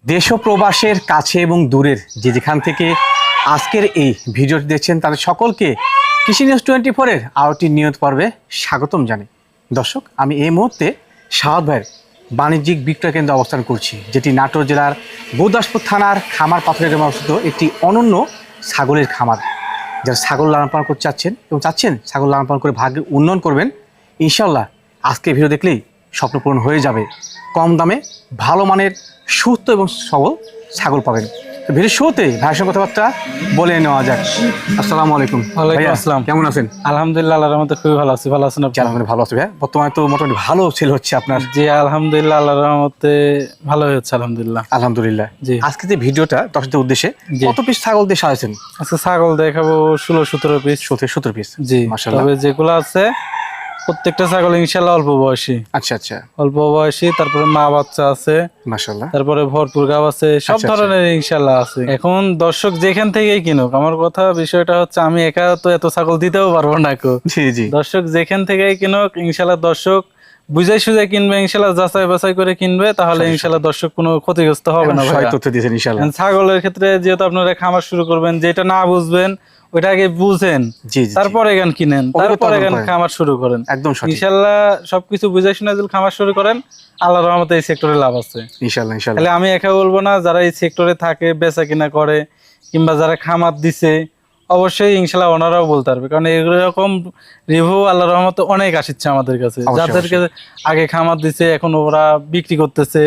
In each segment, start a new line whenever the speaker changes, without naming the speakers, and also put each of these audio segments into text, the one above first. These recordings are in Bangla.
দেশ ও প্রবাসের কাছে এবং দূরের যেখান থেকে আজকের এই ভিডিওটি দেখছেন তাদের সকলকে কৃষি নিউজ 24-এর আরটি নিয়ত পর্বে স্বাগতম জানাই। দর্শক, আমি এই মুহূর্তে শাহাদ ভাইয়ের বাণিজ্যিক বিক্রয় কেন্দ্রে অবস্থান করছি, যেটি নাটোর জেলার গুরুদাসপুর থানার খামার পাথরের গ্রামে অবস্থিত একটি অনন্য ছাগলের খামার। যারা ছাগল লালন পালন করতে চাচ্ছেন এবং চাচ্ছেন ছাগল লালন পালন করে ভাগ্যের উন্নয়ন করবেন, ইনশাল্লাহ আজকে ভিডিও দেখলেই স্বপ্ন পূরণ হয়ে যাবে। কম দামে ভালো মানের সুস্থ এবং সবল ছাগল পাবেন। তো ভিডিওর শুরুতে ভাইয়ের সঙ্গে কথাবার্তা বলে নেওয়া যাক। আসসালামু আলাইকুম।
ওয়ালাইকুম আসসালাম।
কেমন আছেন?
আলহামদুলিল্লাহ, আল্লাহর রহমতে খুবই ভালো আছি। ভালো আছেন আপনি?
আলহামদুলিল্লাহ ভালো আছি ভাই। বর্তমানে তো মোটামুটি ভালো সেল হচ্ছে আপনার?
জি আলহামদুলিল্লাহ, আল্লাহর রহমতে ভালো হচ্ছে আলহামদুলিল্লাহ।
আলহামদুলিল্লাহ।
জি।
আজকে যে ভিডিওটা দর্শকদের উদ্দেশ্যে
জি।
কত পিস ছাগল দিয়ে সাজাচ্ছেন?
আজকে ছাগল দেখাবো 16-17 পিস।
17 পিস।
জি,
মাশাআল্লাহ।
তবে যেগুলো আছে প্রত্যেকটা ছাগল ইনশাআল্লাহ অল্প বয়সী।
আচ্ছা আচ্ছা,
অল্প বয়সী, তারপরে মা বাচ্চা আছে,
মাশাআল্লাহ।
তারপরে ভরপুর গাব আছে, সব
আচ্ছা,
ধরনের ইনশাআল্লাহ আছে। এখন দর্শক যেখান থেকেই কিনুক, আমার কথা বিষয়টা হচ্ছে আমি একা তো এত ছাগল দিতেও পারবো না।
জি জি।
দর্শক যেখান থেকেই কিনুক ইনশাআল্লাহ দর্শক বুঝাই সুঝাই কিনবে, ইনশাআল্লাহ যাচাই বাছাই করে কিনবে, তাহলে ইনশাআল্লাহ দর্শক কোনো ক্ষতিগ্রস্ত হবে না।
সবাই তথ্য দিয়েছেন ইনশাআল্লাহ।
ছাগলের ক্ষেত্রে যেহেতু আপনারা খামার শুরু করবেন, যেটা না বুঝবেন ওইটা আগে বুঝেন,
জি জি।
তারপরে গান কিনেন, তারপরে গান খামার শুরু করেন।
একদম সঠিক।
ইনশাআল্লাহ সবকিছু বুঝাই শুনে যদি খামার শুরু করেন, আল্লাহর রহমতে এই সেক্টরে লাভ আছে
ইনশাআল্লাহ ইনশাআল্লাহ।
তাহলে আমি একা বলবো না, যারা এই সেক্টরে থাকে, বেচা কিনা করে, কিংবা যারা খামার দিছে, অবশ্যই ইনশাআল্লাহ ওনারাও বলতে পারবে। কারণ এরকম রিভিউ আল্লাহর রহমতে অনেক আসছে আমাদের কাছে, যাদেরকে আগে খামার দিছে এখন ওরা বিক্রি করতেছে,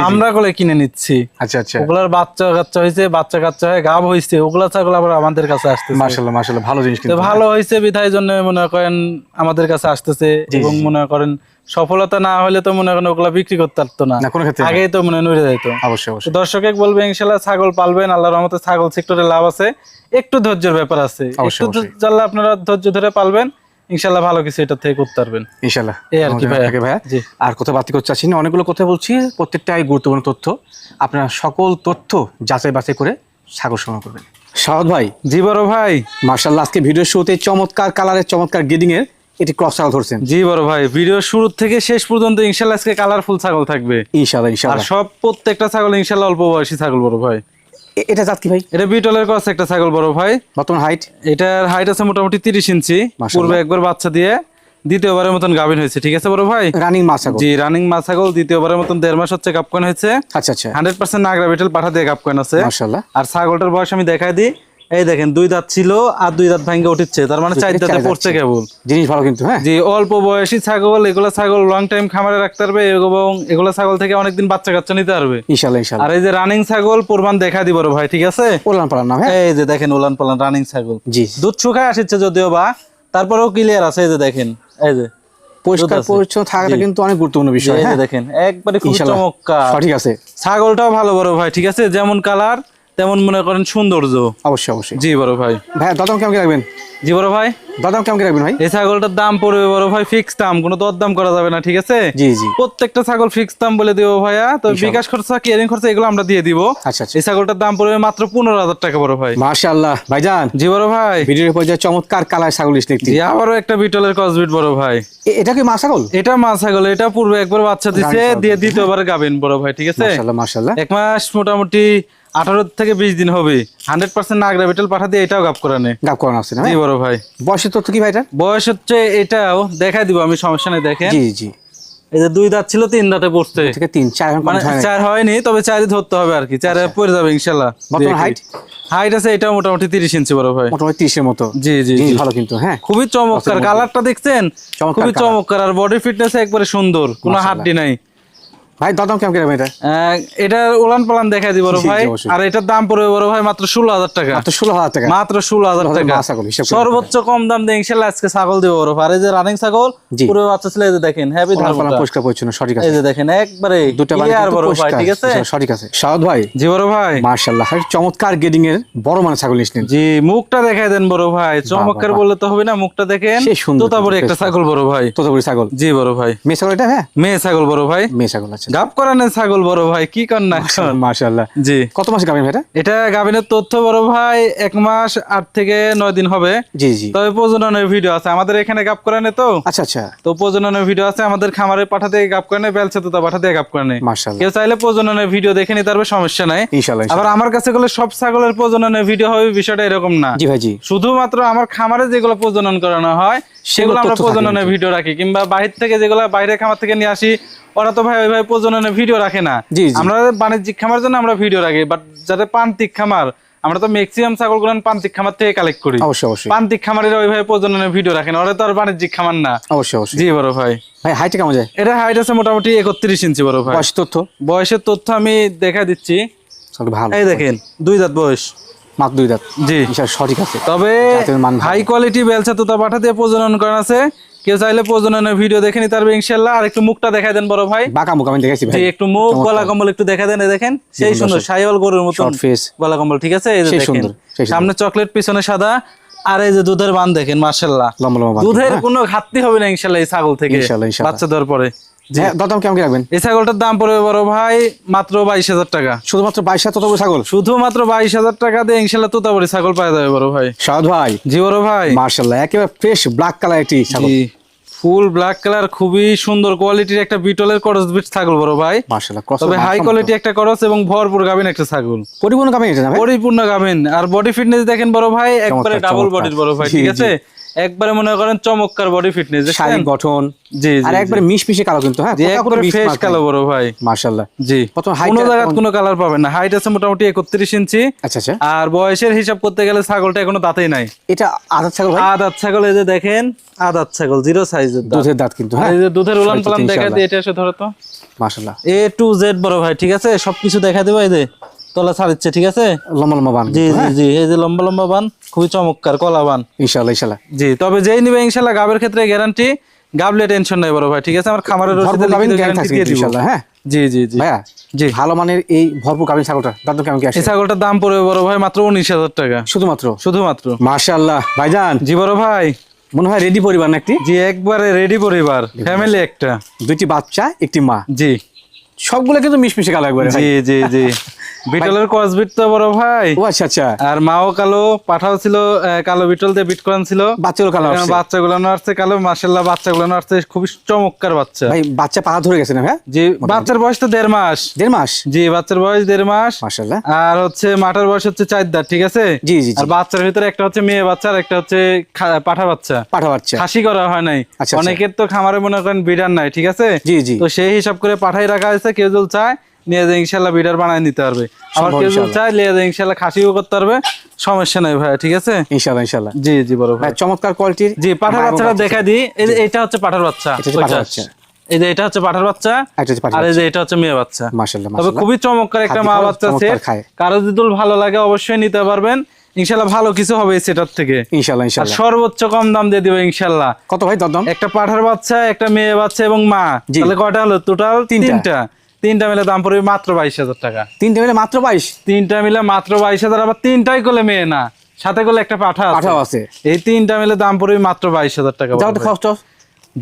আমরা গুলো কিনে নিচ্ছি।
আচ্ছা আচ্ছা।
ওগুলার বাচ্চা কাচ্চা হয়েছে, বাচ্চা কাচ্চা হয়ে গাব হয়েছে, ওগুলা ছাগল আবার আমাদের কাছে আসতেছে।
মাশাআল্লাহ মাশাআল্লাহ, ভালো জিনিস।
তো ভালো হয়েছে বিধায় জন্য মনে করেন আমাদের কাছে আসতেছে, এবং মনে করেন সফলতা না হলে তো মনে করেন ওগুলা বিক্রি করতে পারতো না, আগেই তো মনে নড়ে যাইতো।
অবশ্যই অবশ্যই।
দর্শকে বলবে ইনশাআল্লাহ ছাগল পালবেন, আল্লাহর রহমতে ছাগল সেক্টরে লাভ আছে, একটু ধৈর্যের ব্যাপার আছে, একটু জানলে আপনারা ধৈর্য ধরে পালবেন, ইনশাআল্লাহ ভালো কিছু এটা থেকে করতে পারবেন
ইনশাআল্লাহ।
এই আর কি ভাইয়া।
জি। আর কথা বাতি করতে চাচ্ছি না, অনেকগুলো কথা বলছি, প্রত্যেকটাই গুরুত্বপূর্ণ তথ্য। আপনারা সকল তথ্য যাচাই বাছাই করে ছাগল সংগ্রহ করবেন। শাহাদ ভাই।
জি বড় ভাই।
মাশাআল্লাহ, আজকে ভিডিওর শুরুতে চমৎকার কালারের চমৎকার গ্রেডিং এর এটি ক্রস ছাগল ধরছেন।
জি বড় ভাই, ভিডিও শুরু থেকে শেষ পর্যন্ত ইনশাআল্লাহ আজকে কালারফুল ছাগল থাকবে
ইনশাআল্লাহ
আর
ইনশাআল্লাহ।
সব প্রত্যেকটা ছাগল ইনশাআল্লাহ অল্প বয়সী ছাগল বড় ভাই।
এটা জাত কি ভাই?
এটা বিটলের ক্রস একটা ছাগল বড় ভাই।
বর্তমান হাইট?
এটার হাইট আছে মোটামুটি 30 ইঞ্চি। পূর্বে একবার বাচ্চা দিয়ে দ্বিতীয়বারের মতন গাভিন হয়েছে, ঠিক আছে বড় ভাই?
রানিং মা ছাগল? জি,
রানিং মা ছাগল, দ্বিতীয়বারের মতন 1.5 মাস হচ্ছে গাবকন হয়েছে।
আচ্ছা আচ্ছা।
100% নাগরা বিটল পাঠা দিয়ে গাবকন আছে
মাশাআল্লাহ।
আর ছাগলটার বয়স আমি দেখাই দিই, এই দেখেন 2 দাঁত ছিল আর 2 দাঁত ভাঙ্গে উঠছে, তার মানে 4 দাঁতে পড়ছে কেবল।
জিনিস ভালো কিন্তু। হ্যাঁ
জি, অল্প বয়সী ছাগল, এগুলা ছাগল লং টাইম খামারে রাখতে পারবে এবং এগুলা ছাগল থেকে অনেকদিন বাচ্চা কাচ্চা নিতে পারবে
ইনশাআল্লাহ ইনশাআল্লাহ।
আর এই যে রানিং ছাগল প্রমাণ দেখা দিব বড় ভাই, ঠিক আছে?
ওলান পালান না?
এই যে দেখেন ওলান পালান রানিং ছাগল।
জি।
দুধ শুকায় আসছে যদিও বা, তারপরেও ক্লিয়ার আছে। এই যে দেখেন, এই যে
পরিষ্কার পরিচ্ছন্ন থাকাটা কিন্তু অনেক গুরুত্বপূর্ণ বিষয়।
এই যে দেখেন একবারে খুব চমৎকার,
সঠিক আছে।
ছাগলটাও ভালো বড় ভাই, ঠিক আছে? যেমন কালার তেমন মনে করেন সৌন্দর্য।
অবশ্যই অবশ্যই।
জি বড় ভাই।
ভাই দাম কেমন রাখবেন?
জি বড় ভাই।
দাম কেমন রাখবেন ভাই?
এই ছাগলটার দাম পড়বে বড় ভাই ফিক্স দাম, কোনো দরদাম করা যাবে না, ঠিক আছে?
জি জি।
প্রত্যেকটা ছাগল ফিক্স দাম বলে দিব ভাইয়া। তো বিকাশ খরচা, কেয়ারিং খরচা এগুলো আমরা দিয়ে দিব।
আচ্ছা আচ্ছা।
এই ছাগলটার দাম পড়বে মাত্র 15,000 টাকা বড় ভাই।
মাশাআল্লাহ ভাইজান।
জি বড় ভাই।
ভিডিওর উপর যে চমৎকার কালার ছাগল দেখতে।
জি, আবারও একটা বিটলের ক্রসবিট বড় ভাই।
এটা কি মা ছাগল?
এটা মা ছাগল, এটা পূর্বে একবার বাচ্চা দিছে, দিয়ে দ্বিতীয়বার গাবেন বড় ভাই, ঠিক আছে?
মাশাআল্লাহ মাশাআল্লাহ।
1 মাস মোটামুটি 18 থেকে 20 দিন হবে। 100% নাগরা বিটল পাঠা দিয়ে এটাও গাব করানে।
গাব করানো আছে না?
জি বড় ভাই।
বয়সের তথ্য কি ভাই এটা?
বয়স হচ্ছে এটাও দেখাই দিব আমি, সমস্যা নেই। দেখেন
জি জি।
এই যে 2 দাঁত ছিল 3 দাঁতে পড়ছে,
থেকে 3 4 এখন
মানে 4 হয়নি, তবে 4ই ধরতে হবে আর কি, 4 পড়ে যাবে ইনশাআল্লাহ।
বর্তমান হাইট?
হাইট আছে এটা মোটামুটি 30 ইঞ্চি বড় ভাই।
মোটামুটি 30 এর মতো।
জি জি
জি ভালো কিন্তু। হ্যাঁ
খুবই চমৎকার, কালারটা দেখছেন খুবই চমৎকার, আর বডি ফিটনেস একবারে সুন্দর, কোনো হাড্ডি নাই।
ভাই দাম কেমন রাখবেন এটা?
এটা উলান পালান দেখাই দিব বড় ভাই। আর এটার দাম পড়বে বড় ভাই মাত্র 16,000 টাকা।
মাত্র 16,000 টাকা?
মাত্র 16,000 টাকা। সর্বোচ্চ কম দাম দিয়ে ইনশাআল্লাহ আজকে ছাগল দিব বড় ভাই। আর এই যে রানিং ছাগল পুরো বাচ্চা ছিল, এই যে দেখেন হেভি ধারণা,
পরিষ্কার পরিচ্ছন্ন সঠিক আছে।
এই যে দেখেন একবারে
দুটো
ক্লিয়ার বড় ভাই, ঠিক আছে?
সঠিক আছে। শাহাদ ভাই।
জি বড় ভাই।
মাশাআল্লাহ, চমৎকার গ্রেডিং এর বড় মানের ছাগল নিছেন।
জি, মুখটা দেখাই দেন বড় ভাই, চমৎকার বললে তো হবে না, মুখটা দেখেন তোতাপুরি একটা ছাগল বড় ভাই।
তোতাপুরি ছাগল?
জি বড় ভাই।
মেয়ে ছাগল এটা? হ্যাঁ
মেয়ে ছাগল বড় ভাই।
মেয়ে ছাগল আছে।
গাব করানোর ছাগল বড় ভাই, কি কর না এখন।
মাশাআল্লাহ।
জি।
কত মাসে গাবেন ভাইটা?
এটা গাভিনের তথ্য বড় ভাই 1 মাস 8 থেকে 9 দিন হবে।
জি জি।
তবে প্রজননের ভিডিও আছে আমাদের এখানে, গাব করানে তো।
আচ্ছা আচ্ছা।
তো প্রজননের ভিডিও আছে আমাদের খামারে, পাঠা থেকে গাব করানে, বেলচা তোতা পাঠা থেকে গাব করানে।
মাশাআল্লাহ।
কেউ চাইলে প্রজননের ভিডিও দেখে নিতে পারবে, সমস্যা নাই।
ইনশাআল্লাহ।
আবার আমার কাছে গেলে সব ছাগলের প্রজননের ভিডিও হবে, বিষয়টা এরকম না।
জি ভাই জি।
শুধুমাত্র আমার খামারে যেগুলো প্রজনন করানো হয় সেগুলো আমরা প্রজননের ভিডিও রাখি, কিংবা বাহির থেকে যেগুলো বাইরের খামার থেকে নিয়ে আসি ওরা তো ভাই ওইভাবে প্রজননের ভিডিও রাখে না। আমরা বাণিজ্যিক খামার জন্য আমরা ভিডিও রাখি, বাট যাদের প্রান্তিক খামার, আমরা তো ম্যাক্সিমাম ছাগলগুলো প্রান্তিক খামার থেকে কালেক্ট করি।
অবশ্যই অবশ্যই।
প্রান্তিক খামারের ওইভাবে প্রজননের ভিডিও রাখে না, ওরা তো আর বাণিজ্যিক খামার না।
অবশ্যই অবশ্যই।
জি বড় ভাই।
ভাই হাইট কেমন যায়?
এটা হাইট আছে মোটামুটি 31 ইঞ্চি বড় ভাই।
বয়স তথ্য?
বয়সের তথ্য আমি দেখা দিচ্ছি।
ভালো।
এই দেখেন 2 দাঁত বয়স,
মাত্র 2 দাঁত।
জি
সঠিক আছে।
তবে হাই কোয়ালিটি বেলচা তোতা পাঠা দিয়ে প্রজনন করা আছে। কেউ চাইলে প্রজননের ভিডিও দেখে নিতে পারবে ইনশাআল্লাহ। আর একটু মুখটা দেখাই দেন বড় ভাই।
বাঁকা মুখ আমি দেখাইছি ভাই।
জি একটু মুখ, গলা কম্বল একটু দেখাই দেন। এই দেখেন সেই সুন্দর শাইওয়াল গরুর মতন গলা কম্বল, ঠিক আছে? এই যে দেখেন সামনে চকলেট, পিছনে সাদা। আর এই যে দুধের বান দেখেন, মাশাআল্লাহ দুধের কোনো ঘাটতি হবে না ইনশাআল্লাহ এই ছাগল থেকে বাচ্চা দেওয়ার পরে।
দাম কেমন রাখবেন?
এই ছাগলটার দাম পড়বে বড় ভাই মাত্র 22,000 টাকা।
শুধুমাত্র 22,000 তোতাপুরি ছাগল?
শুধুমাত্র 22,000 টাকা দিয়ে ইনশাআল্লাহ তোতাপুরি ছাগল পাওয়া যাবে বড় ভাই।
সাদ ভাই।
জি বড় ভাই।
মাশাআল্লাহ, একেবারে ফ্রেশ ব্ল্যাক কালার একটি ছাগল।
ফুল ব্ল্যাক কালার, খুবই সুন্দর কোয়ালিটির একটা বিটলের ক্রস বিট ছাগল বড় ভাই।
মাশাআল্লাহ।
তবে হাই কোয়ালিটি একটা ক্রস এবং ভরপুর গাভিন একটা ছাগল।
পরিপূর্ণ গাভিন এটা না ভাই?
পরিপূর্ণ গাভিন। আর বডি ফিটনেস দেখেন বড় ভাই, একবারে ডাবল বডির বড় ভাই, ঠিক আছে? একবারে মনে করেন চমৎকার বডি ফিটনেস,
শারীরিক গঠন।
জি জি।
আর একবারে মিশমিশে কালো কিন্তু, হ্যাঁ
একবারে ফ্রেশ কালো বড় ভাই।
মাশাআল্লাহ।
জি।
কত হাইট?
কোনো জায়গায় কোনো কালার পাবেন না। হাইট আছে মোটামুটি 31 ইঞ্চি।
আচ্ছা আচ্ছা।
আর বয়সের হিসাব করতে গেলে ছাগলটা এখনো দাঁতেই নাই।
এটা আদাত ছাগল ভাই?
আদাত ছাগল। এই যে দেখেন আদাত ছাগল, 0 সাইজের দাঁত।
দুধের দাঁত কিন্তু, হ্যাঁ।
এই যে দুধের উলান পালান দেখা দিয়ে, এটা এসে ধরো তো।
মাশাআল্লাহ।
A to Z বড় ভাই, ঠিক আছে? সবকিছু দেখা দেবো। এই যে তলা ছাড়ছে, ঠিক আছে?
লম্বা লম্বা বান।
জি জি জি। এই যে লম্বা লম্বা বান, খুবই চমৎকার কলা বান।
ইনশাআল্লাহ ইনশাআল্লাহ।
জি। তবে যেই নিবে ইনশাআল্লাহ গাবের ক্ষেত্রে গ্যারান্টি, গাবলে টেনশন নাই বড় ভাই, ঠিক আছে? আমার খামারের রসিদে গ্যারান্টি দিয়ে দিব
ইনশাআল্লাহ। হ্যাঁ
জি জি জি
ভাইয়া। জি। ভালো মানের এই ভরপুর গাভিন ছাগলটা দাম কেমন কি আসে?
এই ছাগলটার দাম পড়বে বড় ভাই মাত্র 19,000 টাকা। শুধুমাত্র।
মাশাআল্লাহ ভাইজান।
জি বড় ভাই।
মনে হয় রেডি পরিবার না একটি?
জি একবারে রেডি পরিবার, ফ্যামিলি একটা।
2টি বাচ্চা, একটি মা।
জি।
সবগুলো কিন্তু মিশমিশে কালো একবারে।
জি জি জি। বিটলের ক্রস বিট তো বড় ভাই।
ও আচ্ছা আচ্ছা।
আর মাও কালো, পাঠাও ছিল কালো, বিটল দিয়ে বিট করান ছিল।
বাচ্চাগুলো কালো আসছে।
বাচ্চাগুলো আসছে কালো, মাশাআল্লাহ বাচ্চাগুলো আসছে খুবই চমৎকার বাচ্চা।
ভাই বাচ্চা পা ধরে গেছে না ভাই?
জি। বাচ্চার বয়স তো 1.5 মাস।
1.5 মাস?
জি বাচ্চার বয়স 1.5 মাস।
মাশাআল্লাহ।
আর হচ্ছে মাটার বয়স হচ্ছে 4 দাঁত, ঠিক আছে?
জি জি।
আর বাচ্চার ভিতরে একটা হচ্ছে মেয়ে বাচ্চা আর একটা হচ্ছে পাঠা বাচ্চা।
পাঠা বাচ্চা।
খাসি করা হয় নাই। অনেকের তো খামারে মনে করেন বিডার নাই, ঠিক আছে?
জি জি।
তো সেই হিসাব করে পাঠাই রাখা হয়েছে। কেউ যদি চায় নিয়ে যায় ইনশাআল্লাহ বিডার বানায় নিতে পারবে। আবার কেউ যদি চায় নিয়ে যায় ইনশাআল্লাহ খাসিও করতে পারবে, সমস্যা নাই ভাই, ঠিক আছে?
ইনশাআল্লাহ ইনশাআল্লাহ।
জি জি বড় ভাই।
চমৎকার কোয়ালিটির।
জি পাঠার বাচ্চাটা দেখা দিই। এইটা হচ্ছে পাঠার বাচ্চা। এই যে এটা হচ্ছে পাঠার বাচ্চা, আর এই যে এটা হচ্ছে মেয়ে বাচ্চা।
মাশাআল্লাহ
তবে খুবই চমৎকার একটা মা বাচ্চা আছে। কারো যদি ভালো লাগে অবশ্যই নিতে পারবেন ইনশাআল্লাহ। ভালো কিছু হবে সেটার থেকে ইনশাআল্লাহ ইনশাআল্লাহ। সর্বোচ্চ কম দাম দিয়ে দিব ইনশাআল্লাহ।
কত ভাই দাম?
একটা পাঠার বাচ্চা, একটা মেয়ে বাচ্চা এবং মা, তাহলে কয়টা হলো টোটাল? 3টা। 3টা মিলে দাম পড়বে মাত্র 22,000 টাকা।
3টা মিলে মাত্র 22?
3টা মিলে মাত্র 22,000। আবার 3টাই করলে মেয়ে না, সাথে করলে একটা পাঠা আছে। এই 3টা মিলে দাম পড়বে মাত্র 22,000 টাকা।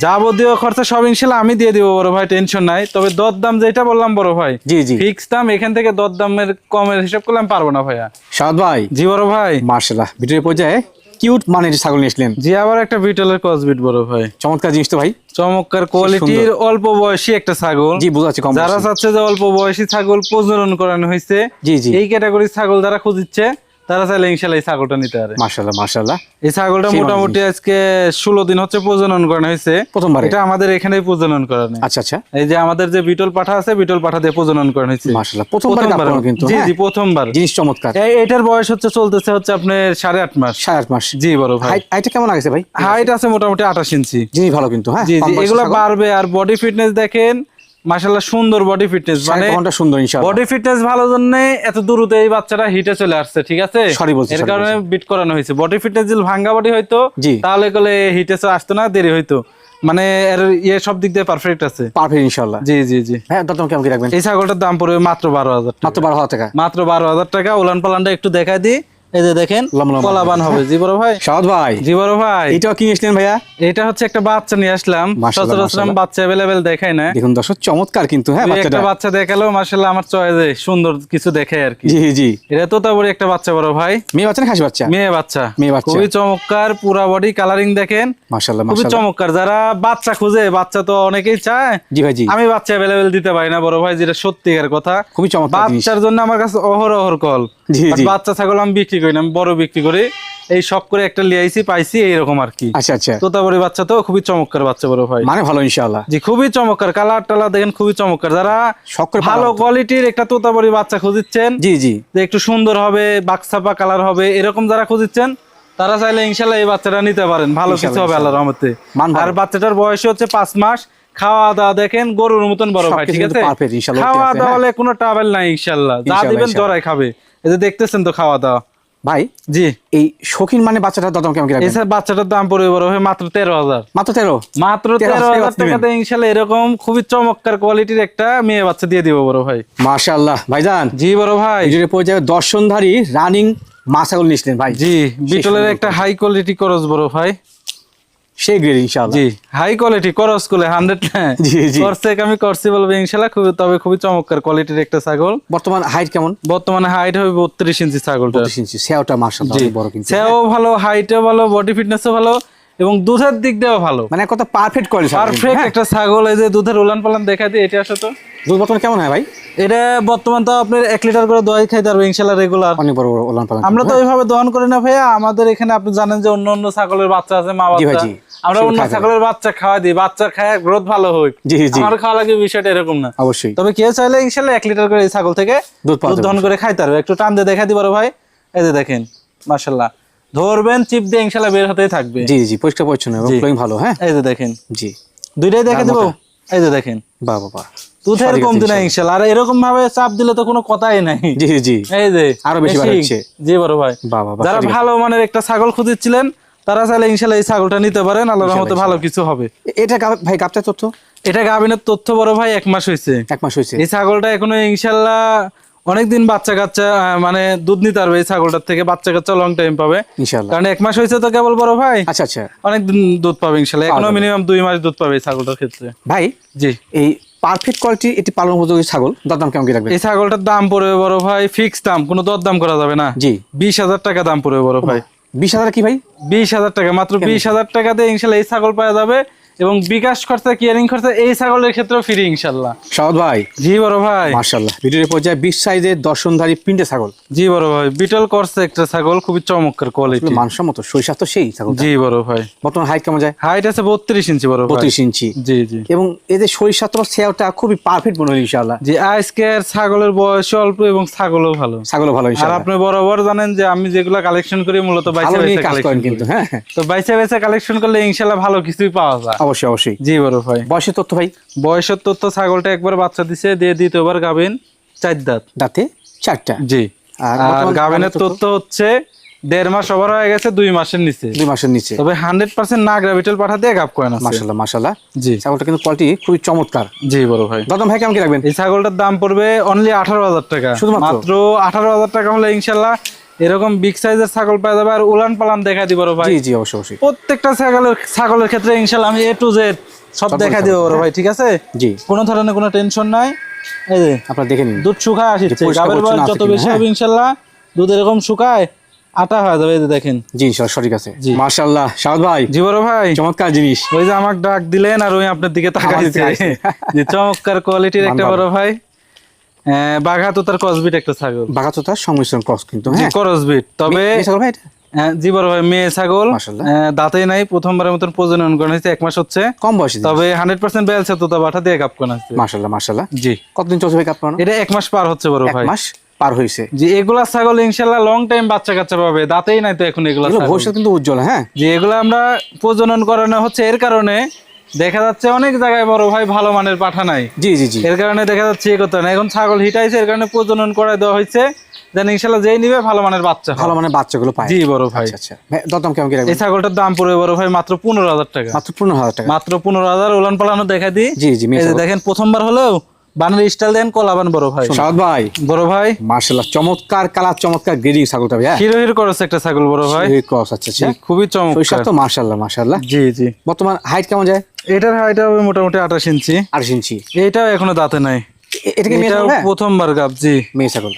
যাবতীয় খরচা সব ইনশাআল্লাহ আমি দিয়ে দিব বড় ভাই, টেনশন নাই। তবে দর দাম যেটা বললাম বড় ভাই, জি জি ফিক্স দাম। এখান থেকে দর দামের কমের হিসাব করলে আমি পারবো না ভাইয়া। সাদ ভাই। জি বড় ভাই। মাশাআল্লাহ ভিডিওর পর্যায়ে কিউট মানের ছাগল নিয়েছিলেন। জি আবার একটা বিটলের ক্রস বিট বড় ভাই। চমৎকার জিনিস তো ভাই, চমৎকার কোয়ালিটির অল্প বয়সী একটা ছাগল। জি বুঝাচ্ছি। যারা চাচ্ছে যে অল্প বয়সী ছাগল প্রজনন করানো হয়েছে, জি জি এই ক্যাটাগরির ছাগল যারা খুঁজছে তারা চাইলে ইনশাআল্লাহ এই ছাগলটা নিতে পারে। মাশাআল্লাহ মাশাআল্লাহ। এই ছাগলটা মোটামুটি আজকে 16 দিন হচ্ছে প্রজনন করানো হয়েছে প্রথমবার। এটা আমাদের এখানেই প্রজনন করানো। আচ্ছা আচ্ছা। এই যে আমাদের যে বিটল পাঠা আছে, বিটল পাঠা দিয়ে প্রজনন করানো হয়েছে। মাশাআল্লাহ প্রথমবার কিন্তু। জি জি প্রথমবার। জিনিস চমৎকার। এটার বয়স হচ্ছে চলতেছে হচ্ছে আপনার 8.5 মাস। 8.5 মাস। জি বড় ভাই। হাইট কেমন আছে ভাই? হাইট আছে মোটামুটি 28 ইঞ্চি। জিনিস ভালো কিন্তু। হ্যাঁ জি জি। এগুলা বাড়বে। আর বডি ফিটনেস দেখেন মাশাআল্লাহ, সুন্দর বডি ফিটনেস। মানে সুন্দর ইনশাআল্লাহ। বডি ফিটনেস ভালো জন্য এত দ্রুত এই বাচ্চাটা হিটে চলে আসছে, ঠিক আছে? এর কারণে বিট করানো হয়েছে। বডি ফিটনেস যদি ভাঙ্গা বডি হইতো তাহলে কলে হিটে আসতো না, দেরি হইতো। মানে এর সব দিক দিয়ে পারফেক্ট আছে। পারফেক্ট ইনশাআল্লাহ। জি জি জি। হ্যাঁ দাম কেমন কি রাখবেন? এই ছাগলটার দাম পড়বে মাত্র 12,000 টাকা। মাত্র 12,000 টাকা। মাত্র 12,000 টাকা। উলান পালানটা একটু দেখাই দিই। এই যে দেখেন
লম্বা লম্বা।
কলাবান হবে। জি বড় ভাই,
সাদ ভাই
জি বড় ভাই,
এটাও কি নিয়েছিলেন ভাইয়া?
এটা হচ্ছে একটা বাচ্চা নিয়ে আসলাম।
মাশাআল্লাহ,
সচরাচর
মাশাআল্লাহ।
বাচ্চা অ্যাভেলেবেল দেখাই না,
দেখুন দর্শক চমৎকার কিন্তু হ্যাঁ
দুই একটা
বাচ্চাটা।
বাচ্চা দেখালো মাশাআল্লাহ, আমার চয়েসে সুন্দর কিছু দেখে আর কি।
জি জি।
এটা তোতাপুরি একটা বাচ্চা বড় ভাই,
মেয়ে বাচ্চা না খাসি বাচ্চা?
মেয়ে বাচ্চা,
মেয়ে বাচ্চা।
খুবই চমৎকার, পুরা বডি কালারিং দেখেন,
মাশাআল্লাহ
খুবই
মাশাআল্লাহ।
চমৎকার। যারা বাচ্চা খুঁজে, বাচ্চা তো অনেকেই চায়,
জি ভাই জি।
আমি বাচ্চা অ্যাভেলেবেল দিতে পারি না বড় ভাই, যেটা সত্যিকার কথা।
খুবই চমৎকার জিনিস।
বাচ্চার জন্য আমার কাছে অহরহ কল।
জি
But
জি।
বাচ্চা ছাগল আমি বিক্রি করি না, আমি বড় বিক্রি করি। এই শখ করে একটা লিয়াইছি, পাইছি এইরকম আর কি।
আচ্ছা আচ্ছা।
তোতাপুরি বাচ্চা তো খুবই চমৎকার বাচ্চা বড় ভাই,
মানে ভালো ইনশাআল্লাহ।
জি খুবই চমৎকার, কালার টালার দেখেন খুবই চমৎকার। যারা
শখ করে
ভালো
পালা-
কোয়ালিটির একটা তোতাপুরি বাচ্চা খুঁজছেন,
জি জি।
যে একটু সুন্দর হবে, বাক্সাপা কালার হবে, এরকম যারা খুঁজছেন, তারা চাইলে ইনশাল্লাহ এই বাচ্চাটা নিতে পারেন, ভালো কিছু
ইনশাআল্লাহ,
হবে আল্লাহর রহমতে।
মান ভালো।
আর বাচ্চাটার বয়স হচ্ছে 5 মাস। খাওয়া দাওয়া দেখেন গরুর মতন বড় ভাই,
সবকিছু
ঠিক
কিন্তু
আছে?
perfect, ইনশাআল্লাহ,
খাওয়া
ঠিক আছে,
দাওয়া
হ্যাঁ।
হলে কোনো ট্রাভেল নাই ইনশাল্লাহ, যা
ইনশাআল্লাহ,
দিবেন
ইনশাআল্লাহ।
জরাই খাবে। এই যে দেখতেছেন তো খাওয়া দাওয়া।
ভাই
জি,
এই শৌখিন মানে বাচ্চাটার দাম কেমন কি রাখবেন?
এছাড়া বাচ্চাটার দাম পড়বে বড় ভাই মাত্র 13,000।
মাত্র 13?
মাত্র
13,000
13,000 টাকাতে ইনশাল্লাহ এরকম খুবই চমৎকার কোয়ালিটির একটা মেয়ে বাচ্চা দিয়ে দিব বড় ভাই।
মাশাআল্লাহ ভাইজান।
জি বড় ভাই,
ভিডিওর পর্যায়ে দর্শনধারী রানিং মাছাগুলো নিয়েছিলেন ভাই।
জি বিটলের একটা হাই কোয়ালিটি করস বড় ভাই।
সেই গ্রেড ইনশাআল্লাহ।
জি হাই কোয়ালিটি করস কুলে 100
জি, জি।
করছে আমি করছি বলবো ইনশাআল্লাহ, তবে খুবই চমৎকার কোয়ালিটির একটা ছাগল।
বর্তমান হাইট কেমন?
বর্তমানে হাইট হবে 32 ইঞ্চি ছাগলটা।
32 ইঞ্চি। সেওটা মাশাআল্লাহ
জি
অনেক বড় কিন্তু।
সেও ভালো, হাইটও ভালো, বডি ফিটনেসও ভালো, এবং দুধের দিক দিয়েও ভালো,
মানে কত পারফেক্ট কোয়ালিটি।
পারফেক্ট একটা ছাগল। এই যে দুধের উলান পালান দেখা দিই, এটা আসলে তো
দুধ বর্তমানে কেমন হয় ভাই?
এটা বর্তমান তো আপনার 1 লিটার করে দই খাইতে পারবে ইনশাআল্লাহ রেগুলার।
অনেক বড় বড় ওলান পালান।
আমরা তো ওইভাবে দহন করি না ভাইয়া, আমাদের এখানে আপনি জানেন যে অন্য অন্য ছাগলের বাচ্চা আছে, মা
জি ভাই,
বাচ্চা,
জি।
আমরা
সেগুলো
অন্য
খায়
ছাগলের বাচ্চা খাওয়া দিই, বাচ্চার খায় গ্রোথ ভালো হোক,
জি, জি।
আমার খাওয়া লাগে, বিষয়টা এরকম না।
অবশ্যই।
তবে কেউ চাইলে ইনশাআল্লাহ 1 লিটার করে এই ছাগল থেকে
দুধ পাওয়া
দুধ
যাবে।
দহন করে খাইতে পারবে। একটু টান দিয়ে দেখা দিবার ভাই, এই যে দেখেন মাশাআল্লাহ, ধরবেন চিপ দিয়ে ইনশাআল্লাহ বের হতেই থাকবে।
জি জি, পরিষ্কার পরিচ্ছন্ন এবং
জি।
ফ্লোয়িং ভালো। হ্যাঁ
এই যে দেখেন
জি।
দুইটাই দেখে
দাম
দেবো,
মোটা।
এই যে দেখেন
বাহ বাহ বাহ।
দুধের
সঠিক আছে
কমতি নাই
ইনশাআল্লাহ।
ইনশাআল্লাহ। আর এরকম ভাবে চাপ দিলে তো কোনো কথাই নাই।
জি জি।
এই যে
আরো বেশি বার হচ্ছে।
জি বড় ভাই,
বাহ বাহ বাহ,
যারা
সঠিক আছে।
ভালো মানের একটা ছাগল খুঁজছিলেন, তারা চাইলে ইনশাআল্লাহ এই ছাগলটা নিতে পারেন, আল্লাহর রহমতে ভালো কিছু হবে।
এটা ভাই গাবটা তথ্য?
এটা গাভিনের তথ্য বড় ভাই 1 মাস হয়েছে।
1 মাস হয়েছে।
এই ছাগলটা এখনো ইনশাআল্লাহ অনেকদিন বাচ্চা কাচ্চা মানে দুধ নিতে পারবে এই ছাগলটার থেকে, বাচ্চা কাচ্চা লং টাইম পাবে,
ইনশাআল্লাহ।
কারণ 1 মাস হয়েছে তো কেবল বড় ভাই,
আচ্ছা আচ্ছা।
অনেকদিন দুধ পাবে ইনশাআল্লাহ,
পাওয়া
এখনো
যাবে।
মিনিমাম 2 মাস দুধ পাবে এই ছাগলটার ক্ষেত্রে।
ভাই
জি
এই পারফেক্ট কোয়ালিটি এটি পালন উপযোগী ছাগল দাম কেমন কি রাখবেন?
এই ছাগলটার দাম পড়বে বড় ভাই ফিক্স দাম, কোনো দরদাম করা যাবে না।
জি।
20,000 টাকা দাম পড়বে বড় ভাই।
20,000 কি ভাই?
20,000 টাকা, মাত্র 20,000 টাকা দিয়ে ইনশাআল্লাহ এই ছাগল পাওয়া যাবে, এবং বিকাশ খরচা, কিয়ারিং খরচা এই ছাগলের ক্ষেত্রে ফ্রি ইনশাআল্লাহ।
সাউদ ভাই
জি বড় ভাই,
মাশাআল্লাহ। ভিডিওর পর্যায়ে 20 সাইজের দর্শনধারী প্রিন্টে ছাগল।
জি বড় ভাই, বিটল করছে একটা ছাগল, খুবই চমৎকার কোয়ালিটি।
মানসম্মত শরীর তো সেই ছাগল।
জি বড় ভাই,
বর্তমান হাইট কেমন যায়?
হাইট আছে 32 ইঞ্চি বড় ভাই।
32 ইঞ্চি।
জি জি
এবং এদের শরীর স্বাস্থ্য সেওটা খুবই পারফেক্ট মনে হয় ইনশাআল্লাহ।
জি। আজকের ছাগলের বয়স অল্প এবং ছাগলও ভালো।
ছাগলও ভালো
আর
ইনশাআল্লাহ।
আপনি বরাবর জানেন যে আমি যেগুলা কালেকশন করি মূলত
ভালো
বাইসা
নিয়ে
বাইসা
কাজ করেন
কালেকশন
কিন্তু।
করি।
হ্যাঁ
তো বাইসা বাইসা কালেকশন করলে ইনশাআল্লাহ ভালো কিছুই পাওয়া যায়।
অবশ্যই অবশ্যই।
জি বড় ভাই,
বয়সের তথ্য ভাই?
বয়সের তথ্য ছাগলটা একবার বাচ্চা দিছে, দিয়ে দ্বিতীয়বার গাভিন, 4 দাঁত।
দাঁতে 4টা।
জি।
আর
আর
বর্তমান
গাভিনের তথ্য হচ্ছে 1.5 মাস ওভার হয়ে গেছে, 2 মাসের নিচে।
2 মাসের নিচে।
তবে 100% না গ্রাভিটাল পাঠা দিয়ে গাব করেন আছে।
মাশাআল্লাহ মাশাআল্লাহ।
জি
ছাগলটা কিন্তু কোয়ালিটি খুবই চমৎকার।
জি বড় ভাই,
দাম ভাই কেমন কি রাখবেন?
এই ছাগলটার দাম পড়বে অনলি 18,000 টাকা।
শুধুমাত্র?
মাত্র 18,000 টাকা হলে ইনশাআল্লাহ এরকম বিগ সাইজের ছাগল পাওয়া যাবে। আর উলান পালান দেখা দিব বড় ভাই।
জি জি অবশ্যই অবশ্যই।
প্রত্যেকটা ছাগলের ক্ষেত্রে ইনশাআল্লাহ আমি A to Z সব দেখা দিব বড় ভাই, ঠিক আছে?
জি।
কোনো ধরনের কোনো টেনশন নাই। এই যে
আপনারা দেখে নিন।
দুধ শুকায় আসছে,
পরিষ্কার
গাবের বয়স
পরিচ্ছন্ন
যত
আছে
বেশি
কিনা,
হবে ইনশাআল্লাহ দুধ এরকম শুকায় আটা হয়ে যাবে। এই যে দেখেন।
জি ইনশাআল্লাহ সঠিক আছে।
জি।
মাশাআল্লাহ সাউদ ভাই
জি বড় ভাই,
চমৎকার জিনিস।
ওই যে আমাকে ডাক দিলেন আর ওই আপনার দিকে তাকাইছে।
তাকাইছে।
যে চমৎকার কোয়ালিটির একটা
মান
বড় ভাই, বাঘা তো তার ক্রসবিট একটা ছাগল।
বাগাতোতার সংমিশ্রণ ক্রস কিন্তু।
জি
হ্যাঁ
ক্রসবিট, তবে
মেয়ে ছাগল ভাই এটা?
জি বড় ভাই মেয়ে ছাগল,
মাশাআল্লাহ।
দাঁতেই নাই, প্রথমবারের মতন প্রজনন করা হয়েছে, 1 মাস হচ্ছে।
কম বয়সী।
তবে 100% বেলছে তো বাটা দিয়ে গাপ করা হচ্ছে।
মাশাআল্লাহ মাশাআল্লাহ।
জি।
কতদিন চলছে ভাই আপনার?
এটা 1 মাস পার হচ্ছে বড়
1
ভাই।
মাস পার হইছে।
জি এগুলা ছাগল ইনশাআল্লাহ লং টাইম বাচ্চা কাচ্চা পাবে, দাঁতেই নাই তো এখন এগুলা
এগুলো
ছাগল।
ভবিষ্যৎ কিন্তু উজ্জ্বল। হ্যাঁ
যে এগুলো আমরা প্রজনন করানো হচ্ছে এর কারণে দেখা যাচ্ছে অনেক জায়গায় বড় ভাই ভালো মানের পাঠা নাই,
জি জি জি।
এর কারণে দেখা যাচ্ছে এ কথা না। এখন ছাগল হিটাইছে, এর কারণে প্রজনন করায় দেওয়া হয়েছে, যেন ইনশাআল্লাহ যেই নিবে ভালো মানের বাচ্চা হয়।
ভালো মানে বাচ্চাগুলো পায়।
জি বড় ভাই।
আচ্ছা আচ্ছা। ভাই দাম কেমন কি
এই
রাখবেন?
ছাগলটার দাম পড়বে বড় ভাই মাত্র 15,000 টাকা।
মাত্র 15,000 টাকা।
মাত্র 15,000। উলান পালানো দেখা দিই।
জি জি।
এই যে দেখেন প্রথমবার হলেও বানের স্টাইল দেন কলাবান বড় ভাই।
সাদ ভাই,
বড় ভাই
মাশাআল্লাহ, চমৎকার কালার, চমৎকার গ্রেডিং ছাগলটা ভাই।
হিরোহির করস একটা ছাগল বড় ভাই।
এই ক্রস, আচ্ছা আচ্ছা,
জি, খুবই
শৈশব
চমৎকার।
তো মাশাআল্লাহ মাশাআল্লাহ।
জি জি।
বর্তমান হাইট কেমন যায়?
এটার হাইট হবে মোটামুটি 28 ইঞ্চি।
28 ইঞ্চি।
এটাও এখনো দাঁতে নাই।
এটা কি মেয়ে
এটাও
ছাগল? হ্যাঁ,
প্রথমবার গাব। জি,
মেয়ে ছাগল,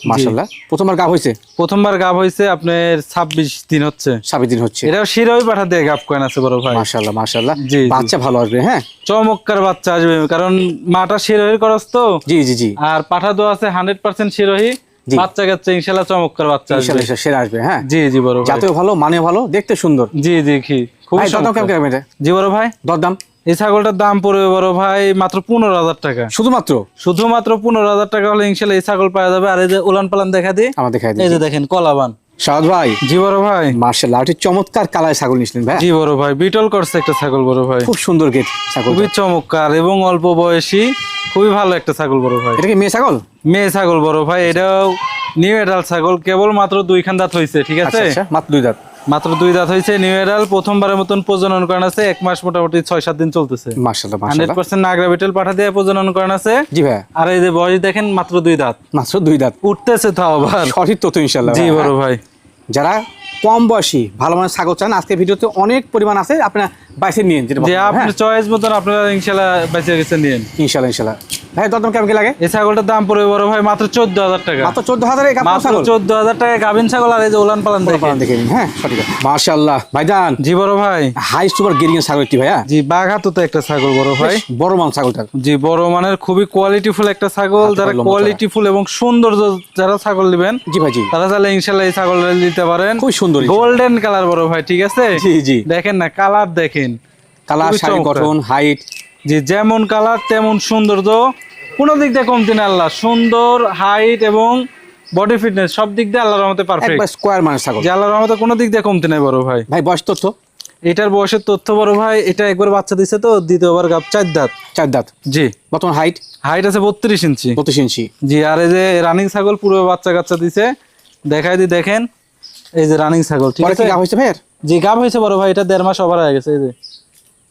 মাশাআল্লাহ। প্রথমবার গাব হয়েছে?
প্রথমবার গাব হয়েছে আপনার 26 দিন হচ্ছে।
26 দিন হচ্ছে।
এটাও শিরোই পাঠা দিয়ে গাব কয়েন আছে বড় ভাই।
মাশাআল্লাহ মাশাআল্লাহ,
জি, জি।
বাচ্চা ভালো আসবে। হ্যাঁ,
চমৎকার বাচ্চা আসবে, কারণ মাটা শিরোহির করস তো।
জি জি জি,
আর পাঠা তো আছে 100% শিরোহি।
জি।
বাচ্চা কাচ্চা ইনশাআল্লাহ চমৎকার বাচ্চা আসবে।
ইনশাআল্লাহ সেরা আসবে। হ্যাঁ,
জি জি বড় ভাই।
জাতেও ভালো, মানে ভালো, দেখতে সুন্দর।
জি জি, খুব
ভাই দরদাম কেমন কেমন এটা?
জি বড় ভাই,
দরদাম
এই ছাগলটার দাম পড়বে বড় ভাই মাত্র 15,000 টাকা।
শুধুমাত্র?
শুধুমাত্র 15,000 টাকা হলে ইনশাআল্লাহ এই ছাগল পাওয়া যাবে। আর এই যে উলান পালান দেখা দিই,
আমার দেখাই
এই
দিন।
যে দেখেন কলাবান।
সাদ ভাই,
জি বড় ভাই।
মাশাআল্লাহ, এটি চমৎকার কালার ছাগল নিছিলেন ভাই।
জি বড় ভাই, বিটল করছে একটা ছাগল বড় ভাই।
খুব সুন্দর গেট ছাগল।
খুবই চমৎকার এবং অল্প বয়সী, খুবই ভালো একটা ছাগল বড় ভাই।
এটা কি মেয়ে ছাগল?
মেয়ে ছাগল বড় ভাই। এটাও নিউ এডাল ছাগল, কেবল মাত্র 2 খান দাঁত হয়েছে। ঠিক
আচ্ছা
আছে,
আচ্ছা, মাত্র 2 দাঁত।
মাত্র 2 দাঁত হয়েছে। নিউ এডাল প্রথমবারের মতন প্রজনন করান আছে। 1 মাস মোটামুটি 6-7 দিন চলতেছে।
মাশাআল্লাহ মাশাআল্লাহ।
100% নাগরা বিটল পাঠা দিয়ে প্রজনন করান আছে।
জি ভাই,
আর এই যে বয়স দেখেন মাত্র 2 দাঁত।
মাত্র 2 দাঁত।
উঠতেছে তাও আবার।
সঠিক তথ্য ইনশাআল্লাহ।
জি
ভাই,
বড়
হ্যাঁ।
ভাই।
যারা কম বয়সী ভালো মানের ছাগল চান, আজকে ভিডিওতে অনেক পরিমাণ আছে, আপনারা বাইসে নিন যেটা
যে
বললাম। হ্যাঁ,
আপনার চয়েস মতন আপনারা ইনশাআল্লাহ বেঁচে গেছে নিন।
ইনশাআল্লাহ ইনশাআল্লাহ। ভাই দরদাম কেমন কি লাগে?
এই ছাগলটার দাম পড়বে বড় ভাই মাত্র 14,000 টাকা।
মাত্র 14,000 এর
মাত্র
ছাগল।
14,000 টাকা গাভিন ছাগল। আর এই যে উলান পালান দেখেন।
দেখে নিন। হ্যাঁ, সঠিক। মাশাআল্লাহ ভাইজান,
জি বড় ভাই।
হাই সুপার গেরিং এর ছাগল একটি ভাইয়া।
জি, বাঘাতো তো একটা ছাগল বড় ভাই।
বেশ বড় মান ছাগলটা।
জি, বড় মানের খুবই কোয়ালিটিফুল একটা ছাগল।
হাতে
যারা
পায়ে লম্বা
কোয়ালিটিফুল এবং সৌন্দর্য যারা ছাগল নেবেন,
জি ভাই জি,
তারা চাইলে ইনশাআল্লাহ এই ছাগল নিতে পারেন।
খুব সুন্দর।
গোল্ডেন কালার বড় ভাই। ঠিক আছে,
জি জি,
দেখেন না কালার দেখেন,
কালার,
খুবই
শাড়ি,
চমৎকার।
গঠন, হাইট।
জি, যেমন কালার তেমন সৌন্দর্য, কোনো দিক দিয়ে কমতি না। আল্লাহ সুন্দর, হাইট এবং বডি ফিটনেস সব দিক দিয়ে আল্লাহর রহমতে পারফেক্ট।
একবার স্কয়ার মানের ছাগল।
যে আল্লাহর রহমতে কোনো দিক দিয়ে কমতি নাই বড় ভাই।
ভাই বয়স তথ্য?
এটার বয়সের তথ্য বড় ভাই, এটা একবার বাচ্চা দিছে তো, দ্বিতীয়বার গাব 4 দাঁত।
4 দাঁত।
জি,
বর্তমান হাইট
হাইট আছে 32 ইঞ্চি।
32 ইঞ্চি।
জি, আর এই যে রানিং ছাগল পুরো বাচ্চা কাচ্চা দিছে, দেখাই দি দেখেন, এই যে রানিং ছাগল। ঠিক
পরে
আছে,
কি গাব হয়েছে ভাইয়ের?
জি গাব হয়েছে বড় ভাই। এটা 1.5 মাস ওভার হয়ে গেছে। এই যে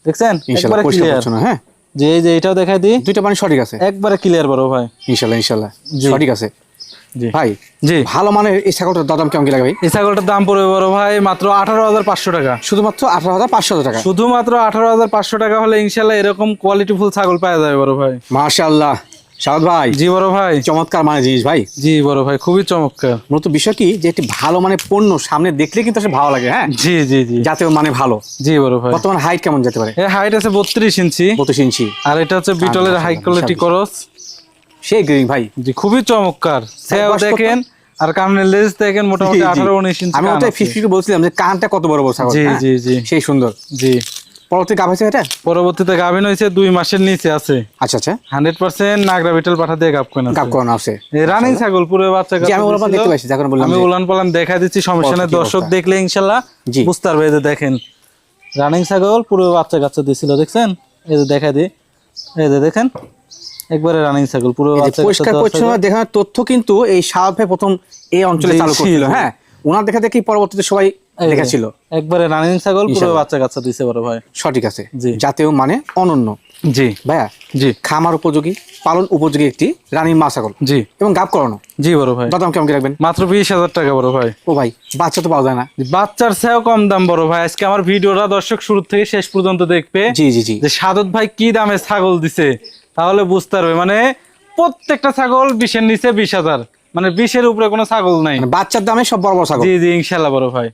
দেখছেন
ইনশাআল্লাহ
একবারে
পরিষ্কার
ক্লিয়ার।
করছো না? হ্যাঁ,
যে এই যে এটাও দেখাই দি,
দুইটা পানি সঠিক আছে,
একবারে ক্লিয়ার বড় ভাই।
ইনশাআল্লাহ ইনশাআল্লাহ
জি।
সঠিক আছে।
জি
ভাই
জি,
ভালো মানের এই ছাগলটার দাম কেমন কি লাগে ভাই?
এই ছাগলটার দাম পড়বে বড় ভাই মাত্র 18,500 টাকা।
শুধুমাত্র 18,500 টাকা।
শুধুমাত্র 18,500 টাকা হলে ইনশাআল্লাহ এরকম কোয়ালিটিফুল ছাগল পাওয়া যাবে বড় ভাই।
মাশাআল্লাহ সাদ ভাই,
জি বড় ভাই।
চমৎকার মানের জিনিস ভাই।
জি বড় ভাই, খুবই চমৎকার।
মূলত বিষয় কি যে একটি ভালো মানের পণ্য সামনে দেখলে কিন্তু আসলে ভালো লাগে। হ্যাঁ,
জি জি জি,
যাতেও মানে ভালো।
জি বড় ভাই।
বর্তমান হাইট কেমন যেতে পারে?
এর হাইট আছে 32 ইঞ্চি।
32 ইঞ্চি।
আর এটা হচ্ছে বিটলের হাই কোয়ালিটি করস।
সেই গ্রিন ভাই।
জি, খুবই চমৎকার। সেও
বয়স কত?
দেখেন, আর কানের লেজ দেখেন মোটামুটি 18-19 ইঞ্চি।
আমি
কান
ওটাই
আছে।
50 বলছিলাম যে কানটা কত বড় বড় ছাগল।
জি
হ্যাঁ?
জি জি
সেই সুন্দর।
জি।
পরবর্তী গাভ হয়েছে এটা?
পরবর্তীতে গাভিন হয়েছে 2 মাসের নিচে আছে।
আচ্ছা আচ্ছা,
100% নাগরা বিটল পাঠা দিয়ে গাভ কোন আছে।
গাভ করানো আছে।
রানিং ছাগল পুরো বাচ্চা
জি,
কাচ্চা
আমি ওরকম
দিছিল।
দেখতে পাচ্ছি, যখন বললাম
আমি
যে-
উলান পালান দেখা দিচ্ছি, সমস্যা নেই।
কি
দর্শক
অবস্থা।
দেখলে ইনশাআল্লাহ
জি।
বুঝতে পারবে। এই যে দেখেন রানিং ছাগল পুরো বাচ্চা কাচ্চা দিছিল, দেখছেন? এই যে দেখা দি, এই যে দেখেন একবারে রানিং ছাগল পুরো
এই যে
বাচ্চা
পরিষ্কার
কাচ্চা
পরিচ্ছন্ন দেখানোর তথ্য কিন্তু এই সাদ ভাই প্রথম এই অঞ্চলে
জি,
চালু
জি,
করছিল।
জি।
হ্যাঁ, ওনার দেখা দেখি পরবর্তীতে সবাই
এই যে,
দেখাচ্ছিল।
একবারে রানিং ছাগল পুরো
ইনশাআল্লাহ।
বাচ্চা কাচ্চা দিছে বড় ভাই।
সঠিক আছে।
জি।
যাতেও মানে অনন্য
জি
ভাইয়া,
জি
খামার উপযোগী, পালন উপযোগী একটি রানী মা ছাগল
জি
এবং গাভ করানো।
জি বড় ভাই।
দাম কেমন কি রাখবেন?
মাত্র 20,000 টাকা বড় ভাই।
ও ভাই, বাচ্চা তো পাওয়া যায় না।
বাচ্চার চেয়েও কম দাম বড় ভাই। আজকে আমার ভিডিওটা দর্শক শুরু থেকে শেষ পর্যন্ত দেখবে,
জি জি জি,
যে সাদত ভাই কি দামে ছাগল দিছে, তাহলে বুঝতে পারবে। মানে প্রত্যেকটা ছাগল 20-এর নিচে 20,000, মানে 20-এর উপরে কোনো ছাগল নাই।
মানে বাচ্চার দামে সব বড় বড় ছাগল।
জি জি, ইনশাল্লাহ বড় ভাই।